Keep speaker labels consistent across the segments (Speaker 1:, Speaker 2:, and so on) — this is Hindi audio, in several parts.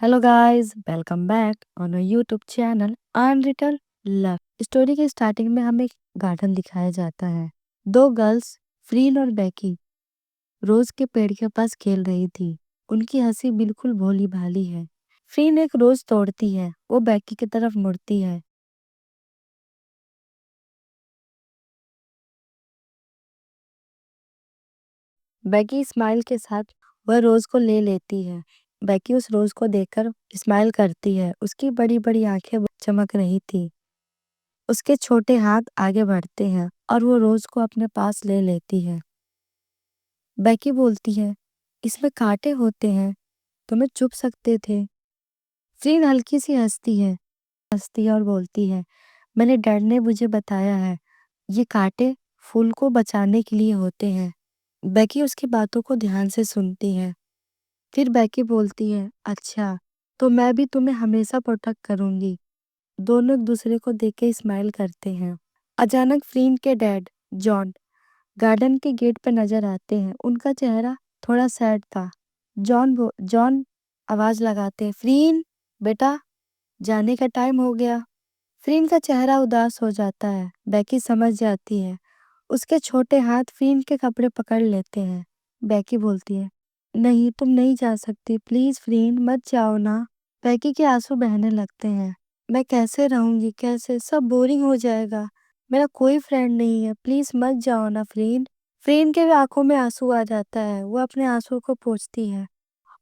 Speaker 1: Hello guys, welcome back on a YouTube channel unwritten love. Story के स्टार्टिंग में हमें एक गार्डन दिखाया जाता है। दो गर्ल्स फ्रीन और बेकी रोज के पेड़ के पास खेल रही थी। उनकी हंसी बिल्कुल भोली भाली है। फ्रीन एक रोज तोड़ती है, वो बेकी की तरफ मुड़ती है। बेकी स्माइल के साथ वह रोज को ले लेती है। बेकी उस रोज को देखकर स्माइल करती है। उसकी बड़ी बड़ी आंखें चमक रही थी। उसके छोटे हाथ आगे बढ़ते हैं और वो रोज को अपने पास ले लेती है। बेकी बोलती है, इसमें कांटे होते हैं, तुम्हें चुभ सकते थे। फ्रीन हल्की सी हंसती है और बोलती है, मैंने डैड ने मुझे बताया है, ये कांटे फूल को बचाने के लिए होते हैं। बेकी उसकी बातों को ध्यान से सुनती है। फिर बेकी बोलती है, अच्छा, तो मैं भी तुम्हें हमेशा प्रोटेक्ट करूंगी। दोनों एक दूसरे को देख के स्माइल करते हैं। अचानक फ्रीन के डैड जॉन गार्डन के गेट पर नजर आते हैं। उनका चेहरा थोड़ा सैड था। जॉन आवाज लगाते हैं, फ्रीन बेटा, जाने का टाइम हो गया। फ्रीन का चेहरा उदास हो जाता है। बेकी समझ जाती है। उसके छोटे हाथ फ्रीन के कपड़े पकड़ लेते हैं। बेकी बोलती है, नहीं, तुम नहीं जा सकती, प्लीज फ्रीन मत जाओ ना। बेकी के आंसू बहने लगते हैं। मैं कैसे रहूंगी, कैसे, सब बोरिंग हो जाएगा। मेरा कोई फ्रेंड नहीं है, प्लीज मत जाओ ना फ्रीन। फ्रीन के भी आंखों में आंसू आ जाता है। वो अपने आंसू को पोंछती है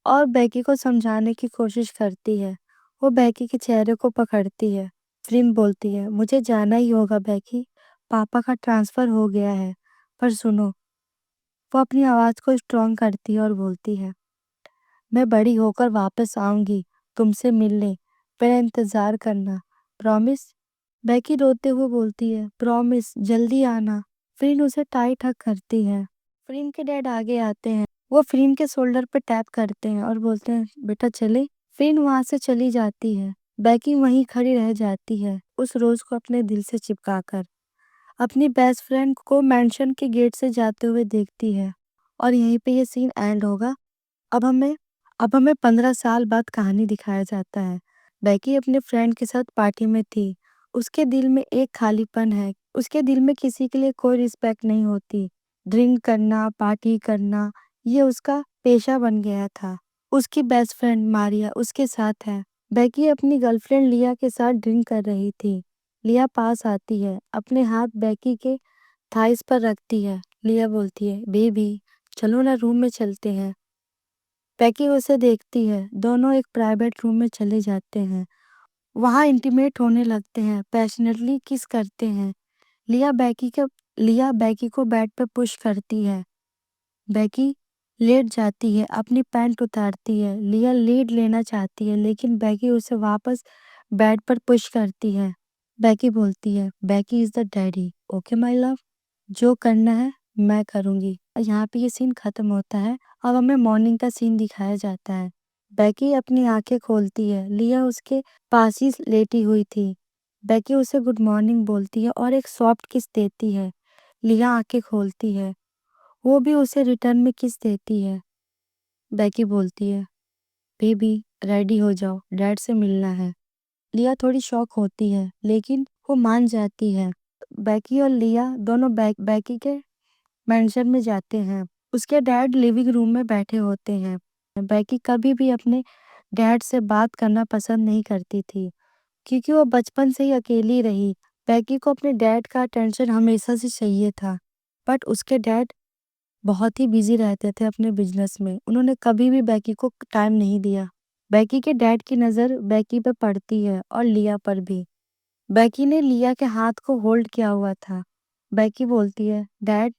Speaker 1: और बेकी को समझाने की कोशिश करती है। वो बेकी के चेहरे को पकड़ती है। फ्रीन बोलती है, मुझे जाना ही होगा बेकी, पापा का ट्रांसफर हो गया है। पर सुनो, वो अपनी आवाज को स्ट्रॉन्ग करती है और बोलती है, मैं बड़ी होकर वापस आऊंगी तुमसे मिलने। मेरा इंतजार करना, प्रॉमिस। बेकी रोते हुए बोलती है, प्रॉमिस, जल्दी आना। फ्रीन उसे टाइट हग करती है। फ्रीन के डैड आगे आते हैं। वो फ्रीन के शोल्डर पे टैप करते हैं और बोलते हैं, बेटा चले। फ्रीन वहां से चली जाती है। बेकी वहीं खड़ी रह जाती है, उस रोज को अपने दिल से चिपका कर। अपनी बेस्ट फ्रेंड को मेंशन के गेट से जाते हुए देखती है। और यहीं पे ये सीन एंड होगा। अब हमें अब हमें 15 साल बाद कहानी दिखाया जाता है। बेकी अपने फ्रेंड के साथ पार्टी में थी। उसके दिल में एक खालीपन है। उसके दिल में किसी के लिए कोई रिस्पेक्ट नहीं होती। ड्रिंक करना, पार्टी करना, ये उसका पेशा बन गया था। उसकी बेस्ट फ्रेंड मारिया उसके साथ है। बेकी अपनी गर्लफ्रेंड लिया के साथ ड्रिंक कर रही थी। लिया पास आती है, अपने हाथ बेकी के थाइस पर रखती है। लिया बोलती है, बेबी चलो ना, रूम में चलते हैं। बेकी उसे देखती है। दोनों एक प्राइवेट रूम में चले जाते हैं। वहाँ इंटीमेट होने लगते हैं, पैशनेटली किस करते हैं। लिया लिया बेकी को बेड पे पुश करती है। बेकी लेट जाती है, अपनी पैंट उतारती है। लिया लीड लेना चाहती है, लेकिन बेकी उसे वापस बेड पर पुश करती है। बेकी बोलती है, Becky is the daddy, okay my love, जो करना है मैं करूंगी। यहाँ पे ये सीन खत्म होता है। अब हमें मॉर्निंग का सीन दिखाया जाता है। बेकी अपनी आंखें खोलती है। लिया उसके पास ही लेटी हुई थी। बेकी उसे गुड मॉर्निंग बोलती है और एक सॉफ्ट किस देती है। लिया आंखें खोलती है। वो भी उसे रिटर्न में किस देती है। बेकी बोलती है, बेबी रेडी हो जाओ, डैड से मिलना है। लिया थोड़ी शॉक होती है, लेकिन वो मान जाती है। बेकी और लिया दोनों बेकी के मेंशन में जाते हैं। उसके डैड लिविंग रूम में बैठे होते हैं। बेकी कभी भी अपने डैड से बात करना पसंद नहीं करती थी, क्योंकि वो बचपन से ही अकेली रही। बेकी को अपने डैड का अटेंशन हमेशा से चाहिए था, बट उसके डैड बहुत ही बिजी रहते थे अपने बिजनेस में। उन्होंने कभी भी बेकी को टाइम नहीं दिया। बेकी के डैड की नज़र बेकी पे पड़ती है और लिया पर भी। बेकी ने लिया के हाथ को होल्ड किया हुआ था। बेकी बोलती है, डैड,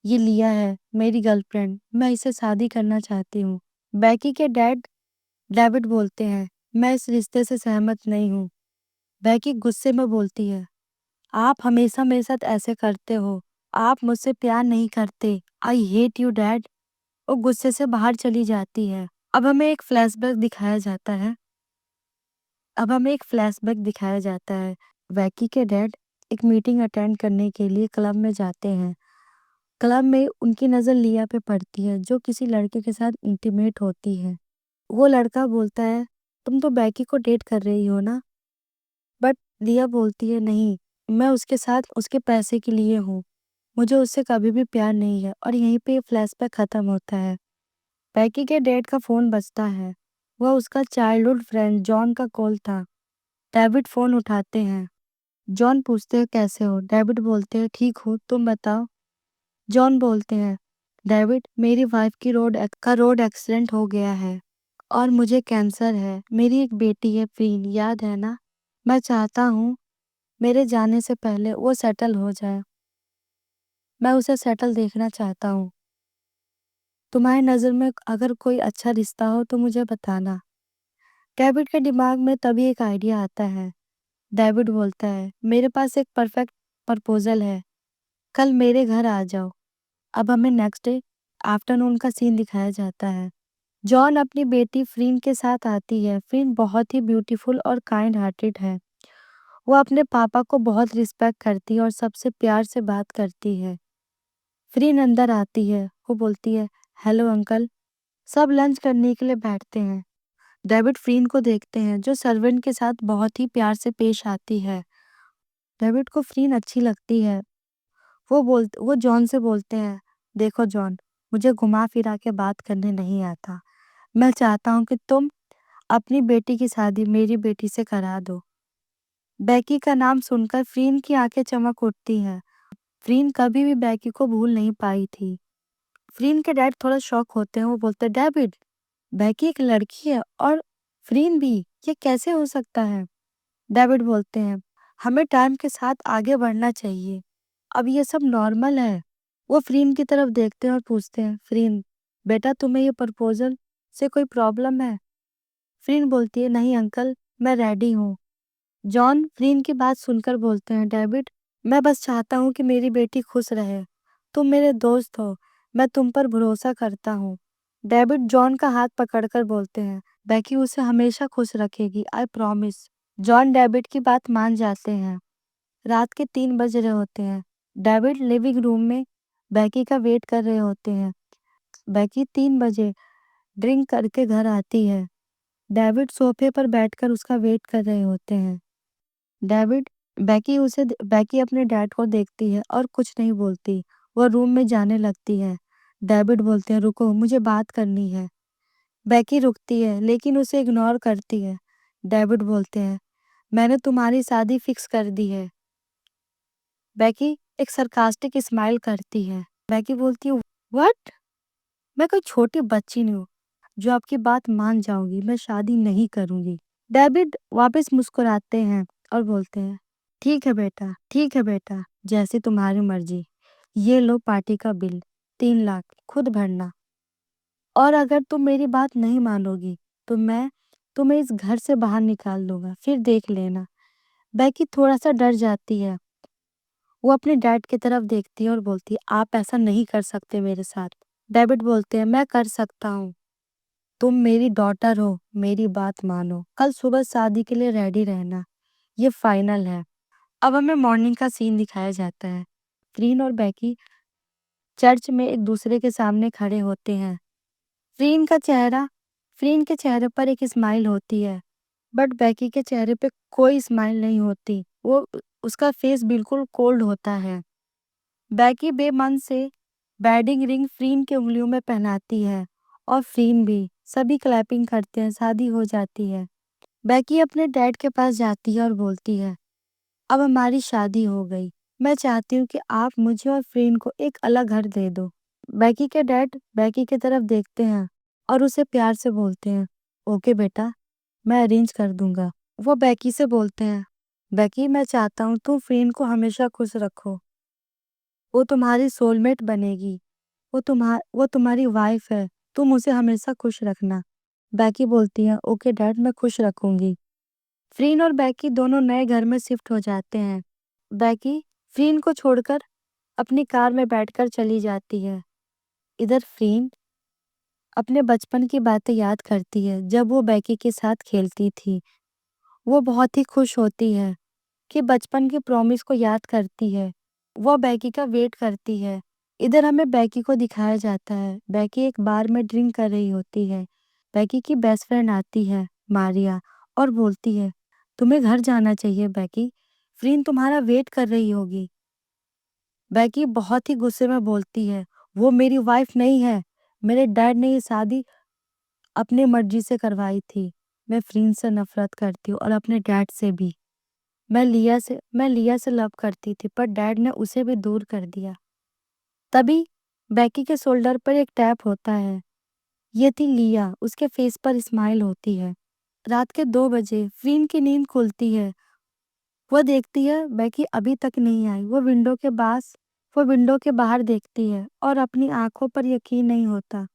Speaker 1: ये लिया है, मेरी गर्लफ्रेंड, मैं इसे शादी करना चाहती हूँ। बेकी के डैड डेविड बोलते हैं, मैं इस रिश्ते से सहमत नहीं हूँ। बेकी गुस्से में बोलती है, आप हमेशा मेरे साथ ऐसे करते हो, आप मुझसे प्यार नहीं करते, आई हेट यू डैड। वो गुस्से से बाहर चली जाती है। अब हमें एक फ्लैशबैक दिखाया जाता है। बेकी के डैड एक मीटिंग अटेंड करने के लिए क्लब में जाते हैं। क्लब में उनकी नज़र लिया पे पड़ती है, जो किसी लड़के के साथ इंटीमेट होती है। वो लड़का बोलता है, तुम तो बैकी को डेट कर रही हो ना? बट दिया बोलती है, नहीं, मैं उसके साथ उसके पैसे के लिए हूँ। मुझे उससे कभी भी प्यार नहीं है। और यहीं पे ये फ्लैशबैक खत्म होता है। बैकी के डैड का फ़ोन बजता है। वह उसका चाइल्डहुड फ्रेंड जॉन का कॉल था। डेविड फ़ोन उठाते हैं। जॉन पूछते हैं, कैसे हो? डेविड बोलते हैं, ठीक हूँ, तुम बताओ। जॉन बोलते हैं, डेविड, मेरी वाइफ की रोड एक्सीडेंट हो गया है और मुझे कैंसर है। मेरी एक बेटी है, प्रीन, याद है ना? मैं चाहता हूँ मेरे जाने से पहले वो सेटल हो जाए। मैं उसे सेटल देखना चाहता हूँ। तुम्हारी नज़र में अगर कोई अच्छा रिश्ता हो तो मुझे बताना। डेविड के दिमाग में तभी एक आइडिया आता है। डेविड बोलता है, मेरे पास एक परफेक्ट प्रपोजल है। कल मेरे घर आ जाओ। अब हमें नेक्स्ट डे आफ्टरनून का सीन दिखाया जाता है। जॉन अपनी बेटी फ्रीन के साथ आती है। फ्रीन बहुत ही ब्यूटीफुल और काइंड हार्टेड है। वो अपने पापा को बहुत रिस्पेक्ट करती है और सबसे प्यार से बात करती है। फ्रीन अंदर आती है। वो बोलती है, हेलो अंकल। सब लंच करने के लिए बैठते हैं। डेविड फ्रीन को देखते हैं, जो सर्वेंट के साथ बहुत ही प्यार से पेश आती है। डेविड को फ्रीन अच्छी लगती है। वो जॉन से बोलते हैं, देखो जॉन, मुझे घुमा फिरा के बात करने नहीं आता। मैं चाहता हूँ कि तुम अपनी बेटी की शादी मेरी बेटी से करा दो। बैकी का नाम सुनकर फ्रीन की आंखें चमक उठती हैं। फ्रीन कभी भी बैकी को भूल नहीं पाई थी। फ्रीन के डैड थोड़ा शॉक होते हैं। वो बोलते हैं, डेविड, बैकी एक लड़की है और फ्रीन भी, ये कैसे हो सकता है? डेविड बोलते हैं, हमें टाइम के साथ आगे बढ़ना चाहिए। अब ये सब नॉर्मल है। वो फ्रीन की तरफ देखते हैं और पूछते हैं, फ्रीन, बेटा, तुम्हें ये प्रपोजल से कोई प्रॉब्लम है? फ्रीन बोलती है, नहीं अंकल, मैं रेडी हूँ। जॉन फ्रीन की बात सुनकर बोलते हैं, डेविड, मैं बस चाहता हूँ कि मेरी बेटी खुश रहे। तुम मेरे दोस्त हो, मैं तुम पर भरोसा करता हूँ। डेविड जॉन का हाथ पकड़कर बोलते हैं, बैकी उसे हमेशा खुश रखेगी, आई प्रॉमिस। जॉन डेविड की बात मान जाते हैं। रात के 3 बज रहे होते हैं। डेविड लिविंग रूम में बैकी का वेट कर रहे होते हैं। बैकी 3 बजे ड्रिंक करके घर आती है। डेविड सोफे पर बैठकर उसका वेट कर रहे होते हैं। डेविड बैकी अपने डैड को देखती है और कुछ नहीं बोलती। वो रूम में जाने लगती है। डेविड बोलते हैं, रुको, मुझे बात करनी है। बैकी रुकती है लेकिन उसे इग्नोर करती है। डेविड बोलते हैं, मैंने तुम्हारी शादी फिक्स कर दी है। बैकी एक सरकास्टिक स्माइल करती है। बैकी बोलती है, व्हाट? मैं कोई छोटी बच्ची नहीं हूँ जो आपकी बात मान जाऊंगी। मैं शादी नहीं करूंगी। डेविड वापस मुस्कुराते हैं और बोलते हैं, ठीक है बेटा, ठीक है बेटा, जैसी तुम्हारी मर्जी। ये लो पार्टी का बिल, 3 लाख, खुद भरना। और अगर तुम मेरी बात नहीं मानोगी तो मैं तुम्हें इस घर से बाहर निकाल दूंगा, फिर देख लेना। बैकी थोड़ा सा डर जाती है। वो अपने डैड की तरफ देखती है और बोलती है, आप ऐसा नहीं कर सकते मेरे साथ। डेविड बोलते हैं, मैं कर सकता हूँ। तुम मेरी डॉटर हो, मेरी बात मानो। कल सुबह शादी के लिए रेडी रहना, ये फाइनल है। अब हमें मॉर्निंग का सीन दिखाया जाता है। फ्रीन और बैकी चर्च में एक दूसरे के सामने खड़े होते हैं। फ्रीन का चेहरा फ्रीन के चेहरे पर एक स्माइल होती है, बट बैकी के चेहरे पे कोई स्माइल नहीं होती। उसका फेस बिल्कुल कोल्ड होता है। बैकी बेमन से वेडिंग रिंग फ्रीन के उंगलियों में पहनाती है और फ्रीन भी। सभी क्लैपिंग करते हैं। शादी हो जाती है। बैकी अपने डैड के पास जाती है और बोलती है, अब हमारी शादी हो गई। मैं चाहती हूँ कि आप मुझे और फ्रीन को एक अलग घर दे दो। बैकी के डैड बैकी की तरफ देखते हैं और उसे प्यार से बोलते हैं, ओके बेटा, मैं अरेंज कर दूंगा। वो बैकी से बोलते हैं, बैकी, मैं चाहता हूँ तुम फ्रीन को हमेशा खुश रखो। वो तुम्हारी सोलमेट बनेगी। वो तुम्हारी वाइफ है। तुम उसे हमेशा खुश रखना। बैकी बोलती है, ओके डैड, मैं खुश रखूंगी। फ्रीन और बैकी दोनों नए घर में शिफ्ट हो जाते हैं। बैकी फ्रीन को छोड़कर अपनी कार में बैठकर चली जाती है। इधर फ्रीन अपने बचपन की बातें याद करती है, जब वो बैकी के साथ खेलती थी। वो बहुत ही खुश होती है कि बचपन की प्रॉमिस को याद करती है। वो बैकी का वेट करती है। इधर हमें बैकी को दिखाया जाता है। बैकी एक बार में ड्रिंक कर रही होती है। बैकी की बेस्ट फ्रेंड आती है। मारिया और बोलती है, तुम्हें घर जाना चाहिए बेकी, फ्रीन तुम्हारा वेट कर रही होगी। बेकी बहुत ही गुस्से में बोलती है, वो मेरी वाइफ नहीं है, मेरे डैड ने ये शादी अपनी मर्जी से करवाई थी। मैं फ्रीन से नफरत करती हूँ और अपने डैड से भी। मैं लिया से लव करती थी पर डैड ने उसे भी दूर कर दिया। तभी बेकी के शोल्डर पर एक टैप होता है। ये थी लिया, उसके फेस पर स्माइल होती है। रात के 2 बजे फ्रीन की नींद खुलती है। वो देखती है बेकी अभी तक नहीं आई। वो विंडो के बाहर देखती है और अपनी आंखों पर यकीन नहीं होता।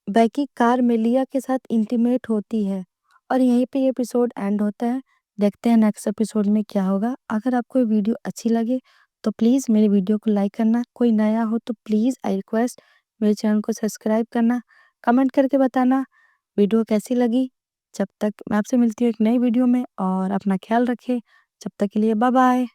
Speaker 1: बेकी कार में लिया के साथ इंटीमेट होती है और यहीं पे ये एपिसोड एंड होता है। देखते हैं नेक्स्ट एपिसोड में क्या होगा। अगर आपको ये वीडियो अच्छी लगे तो प्लीज़ मेरी वीडियो को लाइक करना, कोई नया हो तो प्लीज़ आई रिक्वेस्ट मेरे चैनल को सब्सक्राइब करना, कमेंट करके बताना वीडियो कैसी लगी। जब तक मैं आपसे मिलती हूँ एक नई वीडियो में और अपना ख्याल रखें। जब तक के लिए बाय बाय।